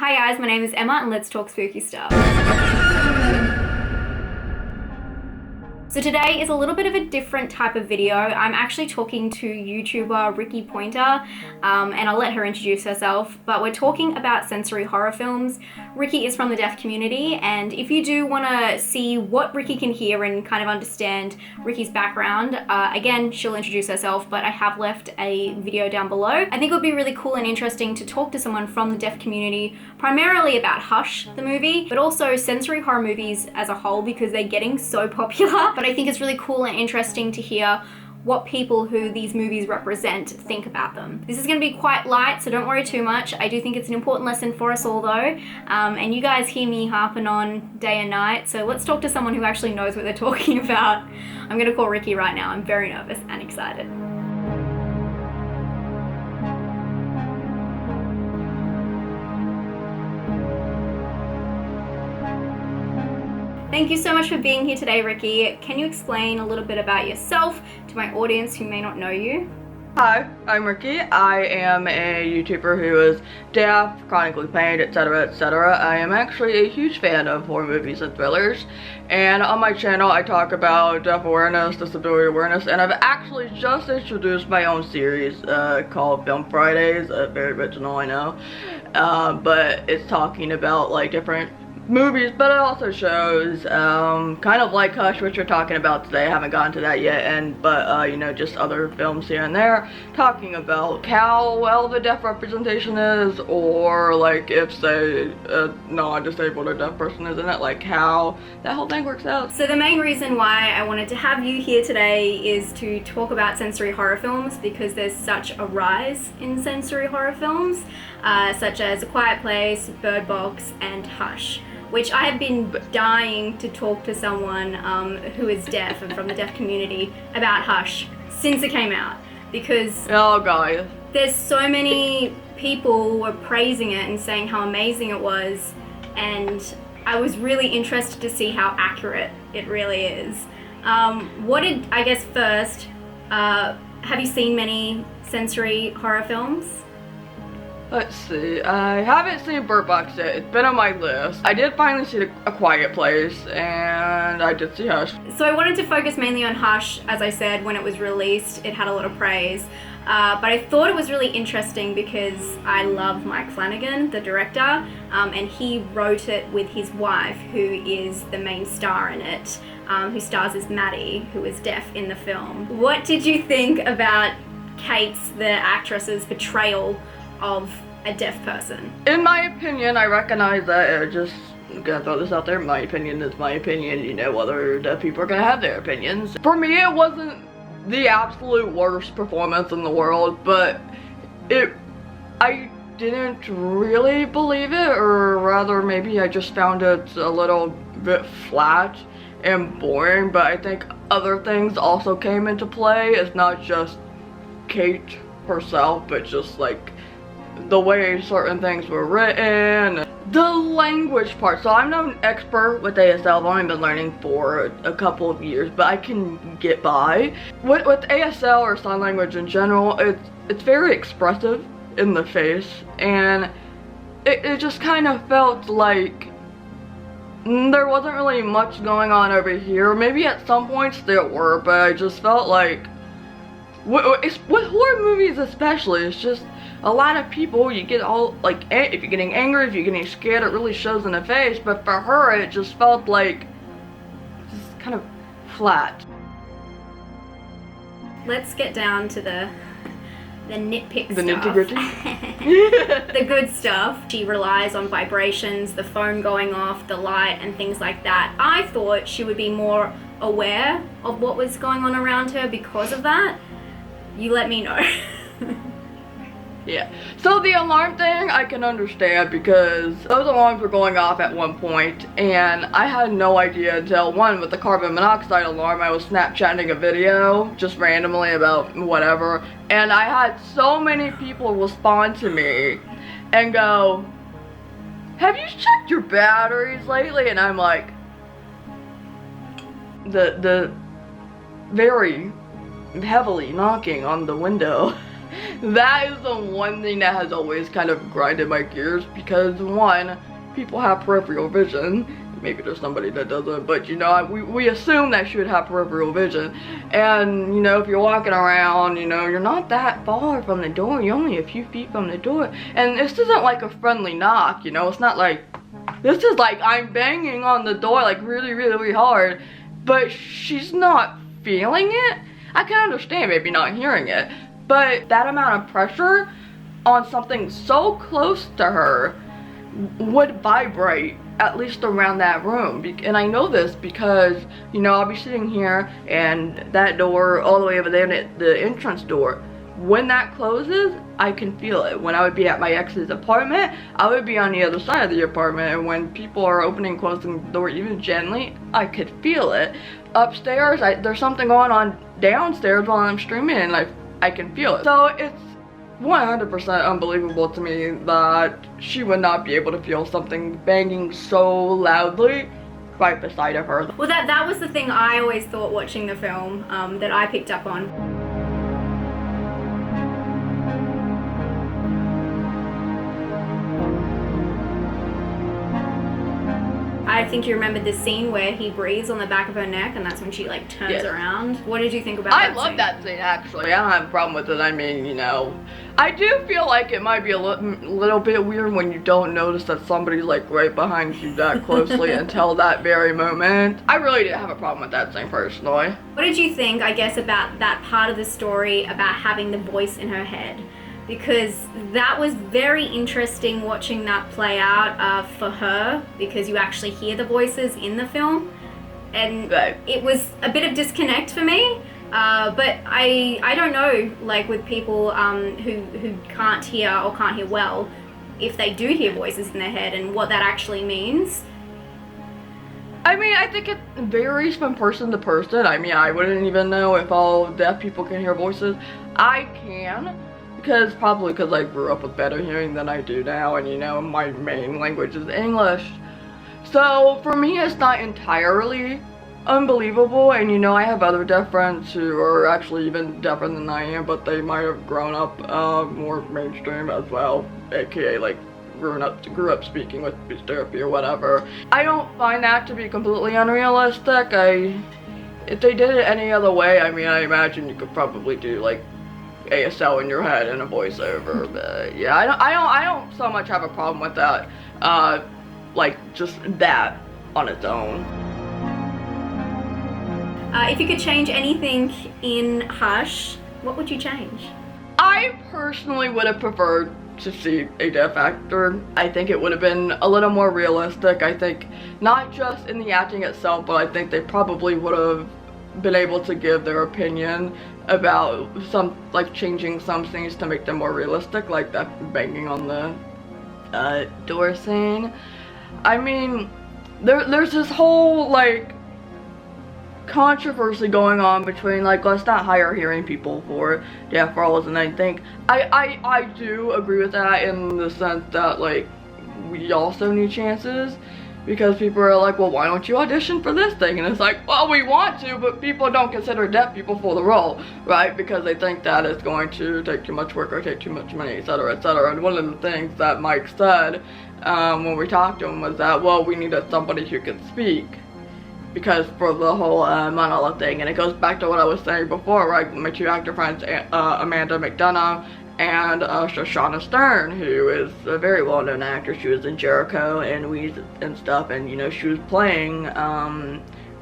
Hi guys, my name is Emma and let's talk spooky stuff. So today is a little bit of a different type of video. I'm actually talking to YouTuber Rikki Poynter, and I'll let her introduce herself, but we're talking about sensory horror films. Rikki is from the deaf community, and if you do want to see what Rikki can hear and kind of understand Rikki's background, again, she'll introduce herself, but I have left a video down below. I think it would be really cool and interesting to talk to someone from the deaf community, primarily about Hush, the movie, but also sensory horror movies as a whole because they're getting so popular. But I think it's really cool and interesting to hear what people who these movies represent think about them. This is going to be quite light, so don't worry too much. I do think it's an important lesson for us all though, and you guys hear me harping on day and night, so let's talk to someone who actually knows what they're talking about. I'm going to call Rikki right now. I'm very nervous and excited. Thank you so much for being here today, Rikki. Can you explain a little bit about yourself to my audience who may not know you? Hi, I'm Rikki. I am a YouTuber who is deaf, chronically pained, etc, etc. I am actually a huge fan of horror movies and thrillers, and on my channel I talk about deaf awareness, disability awareness, and I've actually just introduced my own series called Film Fridays. Very original, I know, but it's talking about like different movies, but it also shows kind of like Hush, which we're talking about today. I haven't gotten to that yet, but you know, just other films here and there talking about how well the deaf representation is, or like if say a non-disabled or deaf person is in it, like how that whole thing works out. So the main reason why I wanted to have you here today is to talk about sensory horror films, because there's such a rise in sensory horror films, such as A Quiet Place, Bird Box, and Hush, which I have been dying to talk to someone who is deaf and from the deaf community about Hush since it came out, because there's so many people who were praising it and saying how amazing it was, and I was really interested to see how accurate it really is. I guess first, have you seen many sensory horror films? Let's see, I haven't seen Bird Box yet. It's been on my list. I did finally see A Quiet Place, and I did see Hush. So I wanted to focus mainly on Hush. As I said, when it was released, it had a lot of praise. But I thought it was really interesting because I love Mike Flanagan, the director, and he wrote it with his wife, who is the main star in it, who stars as Maddie, who is deaf in the film. What did you think about Kate's, the actress's, portrayal of a deaf person? In my opinion, I recognize that. Just gonna throw this out there. My opinion is my opinion. You know, other deaf people are gonna have their opinions. For me, it wasn't the absolute worst performance in the world, but I didn't really believe it, or rather maybe I just found it a little bit flat and boring. But I think other things also came into play. It's not just Kate herself, but just like the way certain things were written, the language part. So I'm not an expert with ASL. I've only been learning for a couple of years, but I can get by. With ASL or sign language in general, it's very expressive in the face, and it just kind of felt like there wasn't really much going on over here. Maybe at some points there were, but I just felt like with horror movies especially, it's just a lot of people, you get all, like, if you're getting angry, if you're getting scared, it really shows in the face, but for her, it just felt like, just kind of flat. Let's get down to the nitpick stuff. The nitty-gritty? The good stuff. She relies on vibrations, the phone going off, the light, and things like that. I thought she would be more aware of what was going on around her because of that. You let me know. Yeah, so the alarm thing I can understand, because those alarms were going off at one point, and I had no idea until with the carbon monoxide alarm, I was Snapchatting a video just randomly about whatever, and I had so many people respond to me and go, "Have you checked your batteries lately?" And I'm like, the very heavily knocking on the window That is the one thing that has always kind of grinded my gears, because one, people have peripheral vision. Maybe there's somebody that doesn't, but you know, we assume that she would have peripheral vision. And you know, if you're walking around, you know, you're not that far from the door, you're only a few feet from the door. And this isn't like a friendly knock, you know, it's not like, this is like I'm banging on the door like really, really hard, but she's not feeling it. I can understand maybe not hearing it, but that amount of pressure on something so close to her would vibrate at least around that room. And I know this because, you know, I'll be sitting here and that door all the way over there, the entrance door, when that closes, I can feel it. When I would be at my ex's apartment, I would be on the other side of the apartment, and when people are opening and closing the door even gently, I could feel it. Upstairs, there's something going on downstairs while I'm streaming, and I can feel it. So it's 100% unbelievable to me that she would not be able to feel something banging so loudly right beside of her. Well, that was the thing I always thought watching the film, that I picked up on. I think you remembered the scene where he breathes on the back of her neck, and that's when she like turns around. What did you think about that scene? I love that scene, actually. I don't have a problem with it. I mean, you know, I do feel like it might be a little bit weird when you don't notice that somebody's like right behind you that closely until that very moment. I really didn't have a problem with that scene personally. What did you think, I guess, about that part of the story about having the voice in her head? Because that was very interesting watching that play out for her, because you actually hear the voices in the film, and it was a bit of disconnect for me. But I don't know, like with people who can't hear or can't hear well, if they do hear voices in their head and what that actually means. I mean, I think it varies from person to person. I mean, I wouldn't even know if all deaf people can hear voices. I can. Probably because I grew up with better hearing than I do now, and you know, my main language is English. So for me, it's not entirely unbelievable, and you know, I have other deaf friends who are actually even deafer than I am, but they might have grown up more mainstream as well, aka like grew up speaking with speech therapy or whatever. I don't find that to be completely unrealistic. If they did it any other way, I mean, I imagine you could probably do like ASL in your head and a voiceover, but yeah, I don't so much have a problem with that, like just that on its own. If you could change anything in Hush, what would you change? I personally would have preferred to see a deaf actor. I think it would have been a little more realistic. I think not just in the acting itself, but I think they probably would have been able to give their opinion about like changing some things to make them more realistic, like that banging on the door scene. I mean, there's this whole like controversy going on between like, let's not hire hearing people for deaf roles, and I think I do agree with that in the sense that like we also need chances. Because people are like, well, why don't you audition for this thing? And it's like, well, we want to, but people don't consider deaf people for the role, right? Because they think that it's going to take too much work or take too much money, etc., etc. And one of the things that Mike said when we talked to him was that, well, we needed somebody who could speak. Because for the whole monolith thing, and it goes back to what I was saying before, right? My two actor friends, Amanda McDonough and Shoshana Stern, who is a very well-known actor. She was in Jericho and Weeds and stuff, and you know, she was playing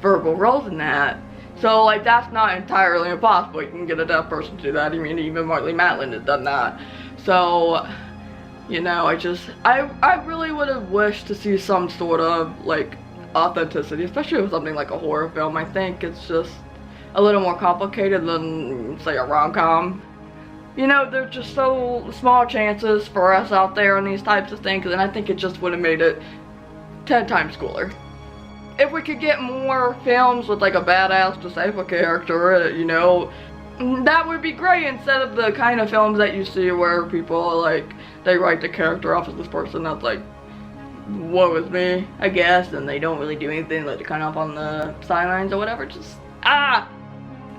verbal roles in that. So like, that's not entirely impossible. You can get a deaf person to do that. I mean, even Marley Matlin has done that. So, you know, I really would have wished to see some sort of like authenticity, especially with something like a horror film. I think it's just a little more complicated than, say, a rom-com. You know, there's just so small chances for us out there on these types of things, and I think it just would have made it 10 times cooler. If we could get more films with like a badass disabled character, you know, that would be great, instead of the kind of films that you see where people like, they write the character off as this person that's like, woe is me, I guess, and they don't really do anything, like they're kind of on the sidelines or whatever. Just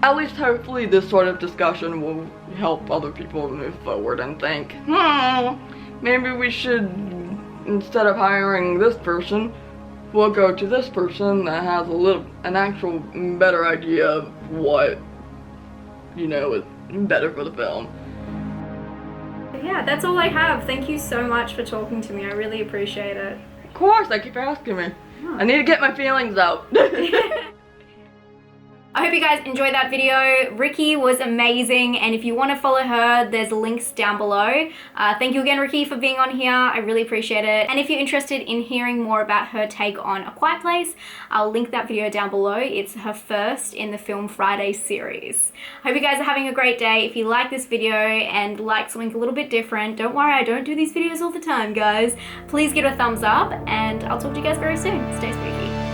at least hopefully this sort of discussion will help other people move forward and think, maybe we should, instead of hiring this person, we'll go to this person that has an actual better idea of what, is better for the film. Yeah, that's all I have. Thank you so much for talking to me. I really appreciate it. Of course, thank you for asking me. I need to get my feelings out. I hope you guys enjoyed that video. Rikki was amazing, and if you want to follow her, there's links down below. Thank you again, Rikki, for being on here. I really appreciate it. And if you're interested in hearing more about her take on A Quiet Place, I'll link that video down below. It's her first in the Film Friday series. I hope you guys are having a great day. If you like this video and like something a little bit different, don't worry, I don't do these videos all the time, guys. Please give it a thumbs up, and I'll talk to you guys very soon. Stay spooky.